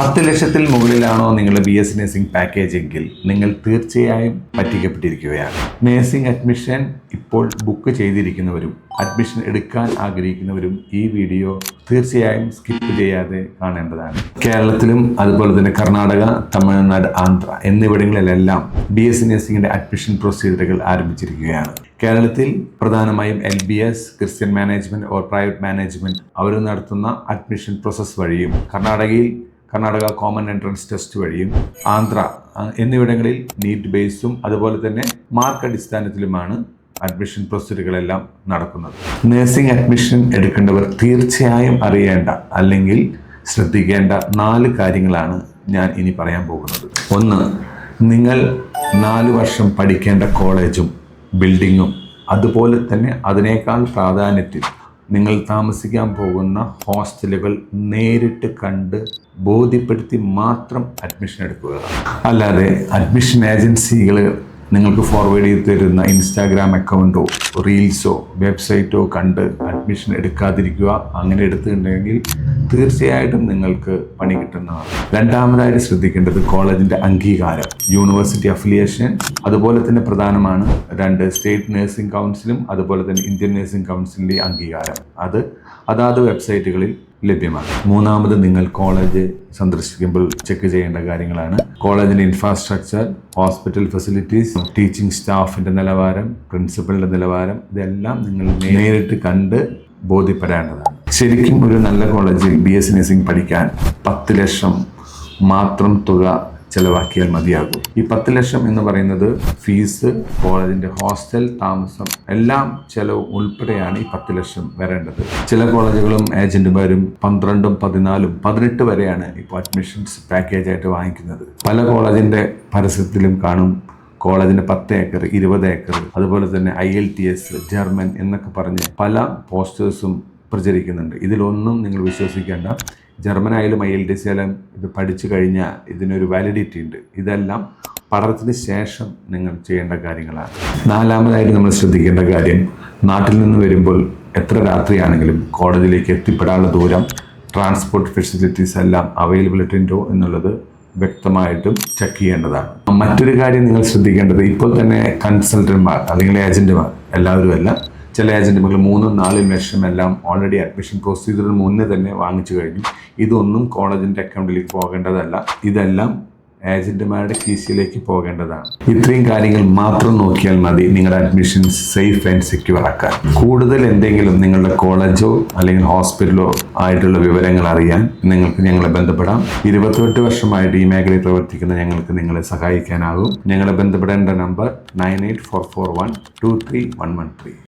10 ലക്ഷത്തിൽ മുകളിലാണോ നിങ്ങളുടെ BS nursing package എങ്കിൽ നിങ്ങൾ തീർച്ചയായും പറ്റിക്കപ്പെട്ടിരിക്കുകയാണ്. നഴ്സിംഗ് അഡ്മിഷൻ ഇപ്പോൾ ബുക്ക് ചെയ്തിരിക്കുന്നവരും അഡ്മിഷൻ എടുക്കാൻ ആഗ്രഹിക്കുന്നവരും ഈ വീഡിയോ തീർച്ചയായും സ്കിപ്പ് ചെയ്യാതെ കാണേണ്ടതാണ്. കേരളത്തിലും അതുപോലെ തന്നെ കർണാടക, തമിഴ്നാട്, ആന്ധ്ര എന്നിവിടങ്ങളിലെല്ലാം BS നഴ്സിംഗിന്റെ അഡ്മിഷൻ പ്രൊസീജിയറുകൾ ആരംഭിച്ചിരിക്കുകയാണ്. കേരളത്തിൽ പ്രധാനമായും LBS, Christian management or private management അവർ നടത്തുന്ന അഡ്മിഷൻ പ്രോസസ് വഴിയും, കർണാടക കോമൺ എൻട്രൻസ് ടെസ്റ്റ് വഴിയും, ആന്ധ്ര എന്നിവിടങ്ങളിൽ നീറ്റ് ബേസും അതുപോലെ തന്നെ മാർക്ക് അടിസ്ഥാനത്തിലുമാണ് അഡ്മിഷൻ പ്രൊസീജിയറുകളെല്ലാം നടക്കുന്നത്. നഴ്സിംഗ് അഡ്മിഷൻ എടുക്കേണ്ടവർ തീർച്ചയായും അറിയേണ്ട അല്ലെങ്കിൽ ശ്രദ്ധിക്കേണ്ട 4 കാര്യങ്ങളാണ് ഞാൻ ഇനി പറയാൻ പോകുന്നത്. 1. നിങ്ങൾ 4 വർഷം പഠിക്കേണ്ട കോളേജും ബിൽഡിങ്ങും അതുപോലെ തന്നെ അതിനേക്കാൾ പ്രാധാന്യത്തിൽ നിങ്ങൾ താമസിക്കാൻ പോകുന്ന ഹോസ്റ്റലുകൾ നേരിട്ട് കണ്ട് ബോധ്യപ്പെടുത്തി മാത്രം അഡ്മിഷൻ എടുക്കുക. അല്ലാതെ അഡ്മിഷൻ ഏജൻസികൾ നിങ്ങൾക്ക് ഫോർവേഡ് ചെയ്ത് തരുന്ന ഇൻസ്റ്റാഗ്രാം അക്കൗണ്ടോ റീൽസോ വെബ്സൈറ്റോ കണ്ട് അഡ്മിഷൻ എടുക്കാതിരിക്കുക. അങ്ങനെ എടുത്തിട്ടുണ്ടെങ്കിൽ തീർച്ചയായിട്ടും നിങ്ങൾക്ക് പണി കിട്ടുന്നതാണ്. രണ്ടാമതായിട്ട് ശ്രദ്ധിക്കേണ്ടത് കോളേജിൻ്റെ അംഗീകാരം, യൂണിവേഴ്സിറ്റി അഫിലിയേഷൻ അതുപോലെ തന്നെ പ്രധാനമാണ്. 2 സ്റ്റേറ്റ് നഴ്സിംഗ് കൗൺസിലും അതുപോലെ തന്നെ ഇന്ത്യൻ നഴ്സിംഗ് കൗൺസിലിൻ്റെ അംഗീകാരം അതാത് വെബ്സൈറ്റുകളിൽ ലഭ്യമാണ്. 3. നിങ്ങൾ കോളേജ് സന്ദർശിക്കുമ്പോൾ ചെക്ക് ചെയ്യേണ്ട കാര്യങ്ങളാണ് കോളേജിൻ്റെ ഇൻഫ്രാസ്ട്രക്ചർ, ഹോസ്പിറ്റൽ ഫെസിലിറ്റീസ്, ടീച്ചിങ് സ്റ്റാഫിൻ്റെ നിലവാരം, പ്രിൻസിപ്പലിൻ്റെ നിലവാരം. ഇതെല്ലാം നിങ്ങൾ നേരിട്ട് കണ്ട് ബോധ്യപ്പെടേണ്ടതാണ്. ശരിക്കും ഒരു നല്ല കോളേജിൽ BS നഴ്സിംഗ് പഠിക്കാൻ 10 ലക്ഷം മാത്രം തുക ചെലവാക്കിയാൽ മതിയാകും. ഈ 10 ലക്ഷം എന്ന് പറയുന്നത് ഫീസ്, കോളേജിൻ്റെ ഹോസ്റ്റൽ, താമസം എല്ലാം ചെലവ് ഉൾപ്പെടെയാണ് ഈ 10 ലക്ഷം വരേണ്ടത്. ചില കോളേജുകളും ഏജന്റുമാരും 12, 14, 18 വരെയാണ് ഇപ്പോൾ അഡ്മിഷൻസ് പാക്കേജായിട്ട് വാങ്ങിക്കുന്നത്. പല കോളേജിൻ്റെ പരസ്യത്തിലും കാണും കോളേജിൻ്റെ 10 ഏക്കർ, 20 ഏക്കർ, അതുപോലെ തന്നെ IELTS, ജർമ്മൻ എന്നൊക്കെ പറഞ്ഞ് പല പോസ്റ്റേഴ്സും പ്രചരിക്കുന്നുണ്ട്. ഇതിലൊന്നും നിങ്ങൾ വിശ്വസിക്കേണ്ട. ജർമ്മൻ ആയാലും IELTS ആയാലും ഇത് പഠിച്ചു കഴിഞ്ഞാൽ ഇതിനൊരു വാലിഡിറ്റി ഉണ്ട്. ഇതെല്ലാം പഠനത്തിന് ശേഷം നിങ്ങൾ ചെയ്യേണ്ട കാര്യങ്ങളാണ്. 4. നമ്മൾ ശ്രദ്ധിക്കേണ്ട കാര്യം, നാട്ടിൽ നിന്ന് വരുമ്പോൾ എത്ര രാത്രിയാണെങ്കിലും കോളേജിലേക്ക് എത്തിപ്പെടാനുള്ള ദൂരം, ട്രാൻസ്പോർട്ട് ഫെസിലിറ്റീസ് എല്ലാം അവൈലബിലിറ്റി ഉണ്ടോ എന്നുള്ളത് വ്യക്തമായിട്ടും ചെക്ക് ചെയ്യേണ്ടതാണ്. മറ്റൊരു കാര്യം നിങ്ങൾ ശ്രദ്ധിക്കേണ്ടത്, ഇപ്പോൾ തന്നെ കൺസൾട്ടന്റ്മാർ അല്ലെങ്കിൽ ഏജന്റുമാർ എല്ലാവരും അല്ല, ചില ഏജന്റുമാർ 3-4 ലക്ഷം എല്ലാം ഓൾറെഡി അഡ്മിഷൻ പ്രൊസീജിയറിന് മുന്നേ തന്നെ വാങ്ങിച്ചു കഴിഞ്ഞു. ഇതൊന്നും കോളേജിൻ്റെ അക്കൗണ്ടിലേക്ക് പോകേണ്ടതല്ല. ഇതെല്ലാം ഏജന്റുമാരുടെ കീശയിലേക്ക് പോകേണ്ടതാണ്. ഇത്രയും കാര്യങ്ങൾ മാത്രം നോക്കിയാൽ മതി നിങ്ങളുടെ അഡ്മിഷൻ സേഫ് ആൻഡ് സെക്യൂർ ആക്കാൻ. കൂടുതൽ എന്തെങ്കിലും നിങ്ങളുടെ കോളേജോ അല്ലെങ്കിൽ ഹോസ്പിറ്റലോ ആയിട്ടുള്ള വിവരങ്ങൾ അറിയാൻ നിങ്ങൾക്ക് ഞങ്ങളെ ബന്ധപ്പെടാം. 28 വർഷമായിട്ട് ഈ മേഖലയിൽ പ്രവർത്തിക്കുന്ന ഞങ്ങൾക്ക് നിങ്ങളെ സഹായിക്കാനാകും. ഞങ്ങളെ ബന്ധപ്പെടേണ്ട നമ്പർ 9844123113.